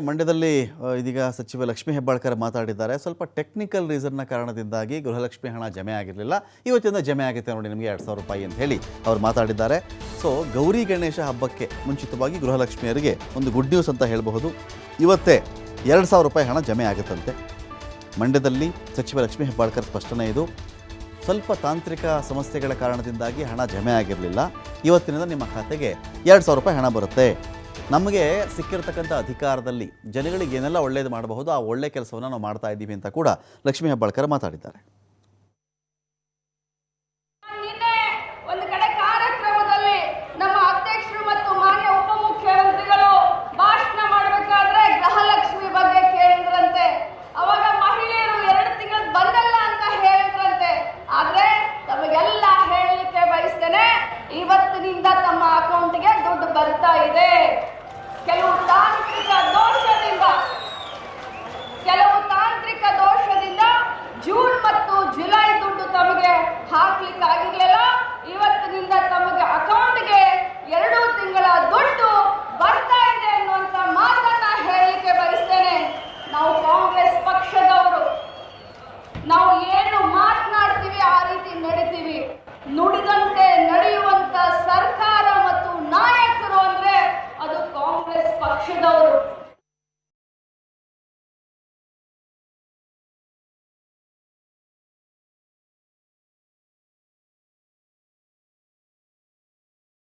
ಮಂಡ್ಯದಲ್ಲಿ ಇದೀಗ ಸಚಿವ ಲಕ್ಷ್ಮೀ ಹೆಬ್ಬಾಳ್ಕರ್ ಮಾತಾಡಿದ್ದಾರೆ. ಸ್ವಲ್ಪ ಟೆಕ್ನಿಕಲ್ ರೀಸನ್ನ ಕಾರಣದಿಂದಾಗಿ ಗೃಹಲಕ್ಷ್ಮಿ ಹಣ ಜಮೆ ಆಗಿರಲಿಲ್ಲ, ಇವತ್ತಿಂದ ಜಮೆ ಆಗುತ್ತೆ ನೋಡಿ ನಿಮಗೆ 2,000 ರೂಪಾಯಿ ಅಂತ ಹೇಳಿ ಅವ್ರು ಮಾತಾಡಿದ್ದಾರೆ. ಸೊ ಗೌರಿ ಗಣೇಶ ಹಬ್ಬಕ್ಕೆ ಮುಂಚಿತವಾಗಿ ಗೃಹಲಕ್ಷ್ಮಿಯರಿಗೆ ಒಂದು ಗುಡ್ ನ್ಯೂಸ್ ಅಂತ ಹೇಳಬಹುದು. ಇವತ್ತೇ 2,000 ರೂಪಾಯಿ ಹಣ ಜಮೆ ಆಗುತ್ತಂತೆ. ಮಂಡ್ಯದಲ್ಲಿ ಸಚಿವ ಲಕ್ಷ್ಮೀ ಹೆಬ್ಬಾಳ್ಕರ್ ಸ್ಪಷ್ಟನೆ ಇದು. ಸ್ವಲ್ಪ ತಾಂತ್ರಿಕ ಸಮಸ್ಯೆಗಳ ಕಾರಣದಿಂದಾಗಿ ಹಣ ಜಮೆ ಆಗಿರಲಿಲ್ಲ, ಇವತ್ತಿನಿಂದ ನಿಮ್ಮ ಖಾತೆಗೆ 2,000 ರೂಪಾಯಿ ಹಣ ಬರುತ್ತೆ. ನಮಗೆ ಸಿಕ್ಕಿರತಕ್ಕಂಥ ಅಧಿಕಾರದಲ್ಲಿ ಜನಗಳಿಗೆ ಏನೆಲ್ಲ ಒಳ್ಳೇದು ಮಾಡಬಹುದು ಆ ಒಳ್ಳೆ ಕೆಲಸವನ್ನು ನಾವು ಮಾಡ್ತಾ ಇದ್ದೀವಿ ಅಂತ ಕೂಡ ಲಕ್ಷ್ಮೀ ಹೆಬ್ಬಾಳ್ಕರ್ ಮಾತಾಡಿದ್ದಾರೆ. ಒಂದು ಕಡೆ ಕಾರ್ಯಕ್ರಮದಲ್ಲಿ ನಮ್ಮ ಅಧ್ಯಕ್ಷರು ಮತ್ತು ಮಾನ್ಯ ಉಪಮುಖ್ಯಮಂತ್ರಿಗಳು ಭಾಷಣ ಮಾಡಬೇಕಾದ್ರೆ ಗೃಹಲಕ್ಷ್ಮಿ ಬಗ್ಗೆ ಕೇಳಿದ್ರಂತೆ. ಅವಾಗ ಮಹಿಳೆಯರು 2 ತಿಂಗಳು ಬಂದಲ್ಲ ಅಂತ ಹೇಳಿದ್ರಂತೆ. ಆದ್ರೆ ತಮಗೆಲ್ಲ ಹೇಳಲಿಕ್ಕೆ ಬಯಸ್ತೇನೆ, ಇವತ್ತಿನಿಂದ ತಮ್ಮ ಅಕೌಂಟ್ಗೆ ದುಡ್ಡು ಬರ್ತಾ ಇದೆ. ಕೆಲವು ತಾಂತ್ರಿಕ ದೋಷದಿಂದ ಜೂನ್ ಮತ್ತು ಜುಲೈ ದುಡ್ಡು ತಮಗೆ ಹಾಕ್ಲಿಕ್ಕೆ ಆಗಿರ್ಲಿಲ್ಲ. ಇವತ್ತಿನಿಂದ ತಮಗೆ ಅಕೌಂಟ್ಗೆ 2 ತಿಂಗಳ ದುಡ್ಡು ಬರ್ತಾ ಇದೆ ಅನ್ನುವಂತ ಮಾತನ್ನ ಹೇಳಲಿಕ್ಕೆ ಬಯಸ್ತೇನೆ. ನಾವು ಕಾಂಗ್ರೆಸ್ ಪಕ್ಷದವರು, ನಾವು ಏನು ಮಾತನಾಡ್ತೀವಿ ಆ ರೀತಿ ನಡೀತೀವಿ. ನುಡಿದಂತೆ ನಡೆಯುವಂತ ಸರ್ಕಾರ ಮತ್ತು ನಾಯಕರು ಅಂದ್ರೆ ಅದು ಕಾಂಗ್ರೆಸ್ ಪಕ್ಷದವರು.